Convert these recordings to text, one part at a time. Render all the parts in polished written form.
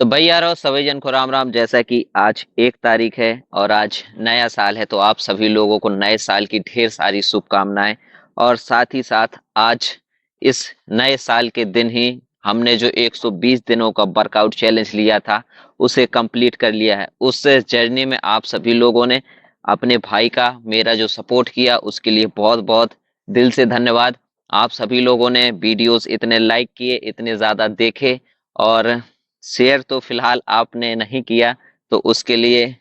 तो भाई यार और सभी जन को राम राम। जैसा कि आज 1 तारीख है और आज नया साल है, तो आप सभी लोगों को नए साल की ढेर सारी शुभकामनाएं। और साथ ही साथ आज इस नए साल के दिन ही हमने जो 120 दिनों का वर्कआउट चैलेंज लिया था उसे कंप्लीट कर लिया है। उस जर्नी में आप सभी लोगों ने अपने भाई का मेरा जो सपोर्ट किया उसके लिए बहुत बहुत दिल से धन्यवाद। आप सभी लोगों ने वीडियोस इतने लाइक किए, इतने ज्यादा देखे, और शेयर तो फिलहाल आपने नहीं किया, तो उसके लिए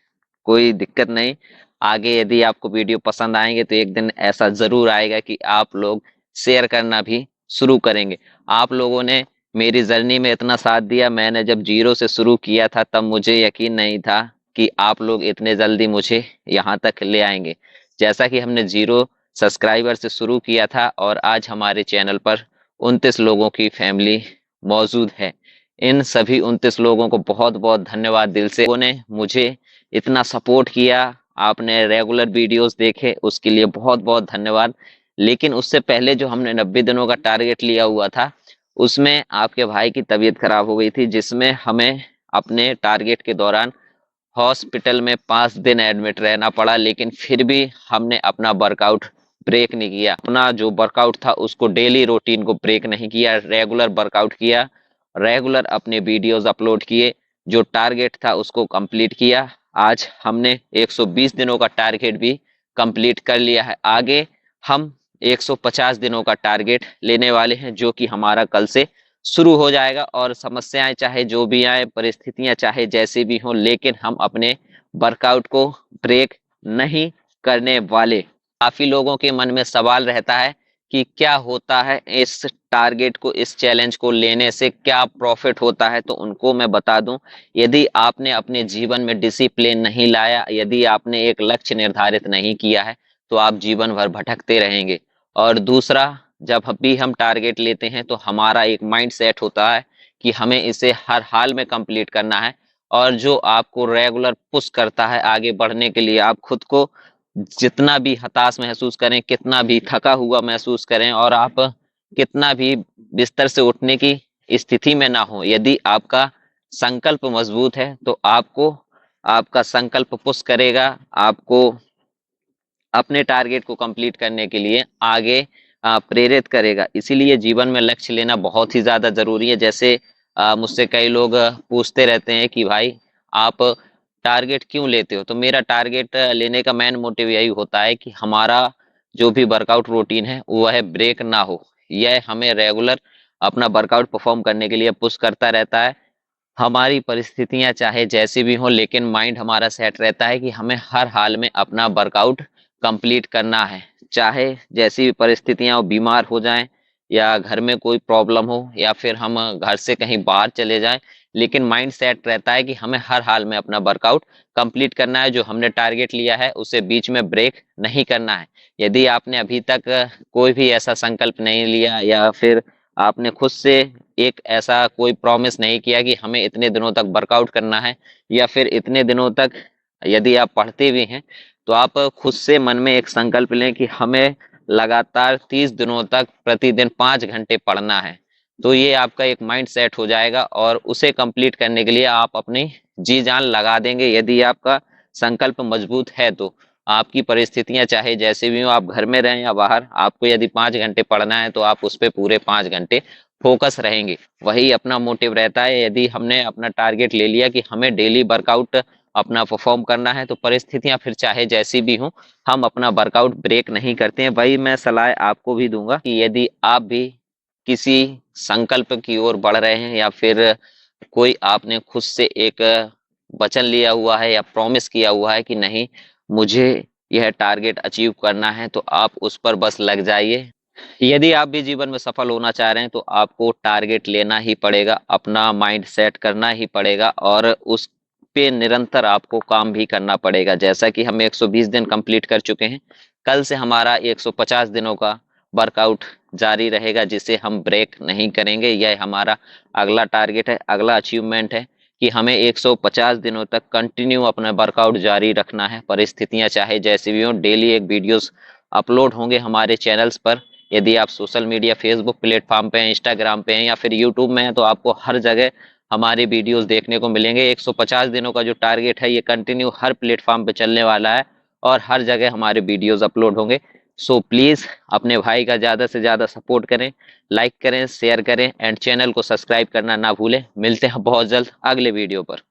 कोई दिक्कत नहीं। आगे यदि आपको वीडियो पसंद आएंगे तो एक दिन ऐसा जरूर आएगा कि आप लोग शेयर करना भी शुरू करेंगे। आप लोगों ने मेरी जर्नी में इतना साथ दिया। मैंने जब जीरो से शुरू किया था तब मुझे यकीन नहीं था कि आप लोग इतने जल्दी मुझे यहाँ तक ले आएंगे। जैसा कि हमने जीरो सब्सक्राइबर से शुरू किया था और आज हमारे चैनल पर 29 लोगों की फैमिली मौजूद है। इन सभी 29 लोगों को बहुत बहुत धन्यवाद दिल से। लोगों ने मुझे इतना सपोर्ट किया, आपने रेगुलर वीडियोस देखे, उसके लिए बहुत बहुत धन्यवाद। लेकिन उससे पहले जो हमने 90 दिनों का टारगेट लिया हुआ था उसमें आपके भाई की तबीयत खराब हो गई थी, जिसमें हमें अपने टारगेट के दौरान हॉस्पिटल में 5 दिन एडमिट रहना पड़ा। लेकिन फिर भी हमने अपना वर्कआउट ब्रेक नहीं किया। अपना जो वर्कआउट था उसको, डेली रूटीन को ब्रेक नहीं किया, रेगुलर वर्कआउट किया, रेगुलर अपने वीडियोस अपलोड किए, जो टारगेट था उसको कंप्लीट किया। आज हमने 120 दिनों का टारगेट भी कंप्लीट कर लिया है। आगे हम 150 दिनों का टारगेट लेने वाले हैं, जो कि हमारा कल से शुरू हो जाएगा। और समस्याएं चाहे जो भी आए, परिस्थितियां चाहे जैसी भी हों, लेकिन हम अपने वर्कआउट को ब्रेक नहीं करने वाले। काफी लोगों के मन में सवाल रहता है कि क्या होता है इस टारगेट को, इस चैलेंज को लेने से क्या प्रॉफिट होता है। तो उनको मैं बता दूं, यदि आपने अपने जीवन में डिसिप्लिन नहीं लाया, यदि आपने एक लक्ष्य निर्धारित नहीं किया है, तो आप जीवन भर भटकते रहेंगे। और दूसरा, जब भी हम टारगेट लेते हैं तो हमारा एक माइंड सेट होता है कि हमें इसे हर हाल में कंप्लीट करना है। और जो आपको रेगुलर पुश करता है आगे बढ़ने के लिए, आप खुद को जितना भी हताश महसूस करें, कितना भी थका हुआ महसूस करें, और आप कितना भी बिस्तर से उठने की स्थिति में ना हो, यदि आपका संकल्प मजबूत है तो आपको, आपका संकल्प पुश करेगा, आपको अपने टारगेट को कंप्लीट करने के लिए आगे प्रेरित करेगा। इसीलिए जीवन में लक्ष्य लेना बहुत ही ज्यादा जरूरी है। जैसे मुझसे कई लोग पूछते रहते हैं कि भाई आप टारगेट क्यों लेते हो। तो मेरा टारगेट लेने का मेन मोटिव यही होता है कि हमारा जो भी वर्कआउट रूटीन है वह ब्रेक ना हो। यह हमें रेगुलर अपना वर्कआउट परफॉर्म करने के लिए पुश करता रहता है। हमारी परिस्थितियां चाहे जैसी भी हो, लेकिन माइंड हमारा सेट रहता है कि हमें हर हाल में अपना वर्कआउट कंप्लीट करना है। चाहे जैसी भी परिस्थितियां हो, बीमार हो जाएं या घर में कोई प्रॉब्लम हो या फिर हम घर से कहीं बाहर चले जाएं, लेकिन माइंड सेट रहता है कि हमें हर हाल में अपना वर्कआउट कंप्लीट करना है। जो हमने टारगेट लिया है उसे बीच में ब्रेक नहीं करना है। यदि आपने अभी तक कोई भी ऐसा संकल्प नहीं लिया, या फिर आपने खुद से एक ऐसा कोई प्रॉमिस नहीं किया कि हमें इतने दिनों तक वर्कआउट करना है, या फिर इतने दिनों तक, यदि आप पढ़ते भी हैं तो आप खुद से मन में एक संकल्प लें कि हमें लगातार 30 दिनों तक प्रतिदिन 5 घंटे पढ़ना है। तो ये आपका एक माइंड सेट हो जाएगा और उसे कंप्लीट करने के लिए आप अपनी जी जान लगा देंगे। यदि आपका संकल्प मजबूत है तो आपकी परिस्थितियां चाहे जैसे भी हो, आप घर में रहें या बाहर, आपको यदि 5 घंटे पढ़ना है तो आप उस पर पूरे 5 घंटे फोकस रहेंगे। वही अपना मोटिव रहता है। यदि हमने अपना टारगेट ले लिया कि हमें डेली वर्कआउट अपना परफॉर्म करना है, तो परिस्थितियां फिर चाहे जैसी भी हों, हम अपना वर्कआउट ब्रेक नहीं करते हैं। वही मैं सलाह आपको भी दूंगा कि यदि आप भी किसी संकल्प की ओर बढ़ रहे हैं, या फिर कोई आपने खुद से एक वचन लिया हुआ है या प्रॉमिस किया हुआ है कि नहीं, मुझे यह टारगेट अचीव करना है, तो आप उस पर बस लग जाइए। यदि आप भी जीवन में सफल होना चाह रहे हैं तो आपको टारगेट लेना ही पड़ेगा, अपना माइंड सेट करना ही पड़ेगा, और उस पे निरंतर आपको काम भी करना पड़ेगा। जैसा कि हम 120 दिन कंप्लीट कर चुके हैं, कल से हमारा 150 दिनों का वर्कआउट जारी रहेगा, जिसे हम ब्रेक नहीं करेंगे। यह हमारा अगला टारगेट है, अगला अचीवमेंट है कि हमें 150 दिनों तक कंटिन्यू अपना वर्कआउट जारी रखना है। परिस्थितियां चाहे जैसी भी हो, डेली एक वीडियोस अपलोड होंगे हमारे चैनल्स पर। यदि आप सोशल मीडिया फेसबुक प्लेटफॉर्म पे हैं, इंस्टाग्राम पे हैं, या फिर यूट्यूब में हैं, तो आपको हर जगह हमारे वीडियोस देखने को मिलेंगे। 150 दिनों का जो टारगेट है ये कंटिन्यू हर प्लेटफॉर्म पे चलने वाला है और हर जगह हमारे वीडियोस अपलोड होंगे। सो प्लीज अपने भाई का ज्यादा से ज्यादा सपोर्ट करें, लाइक करें, शेयर करें एंड चैनल को सब्सक्राइब करना ना भूलें। मिलते हैं बहुत जल्द अगले वीडियो पर।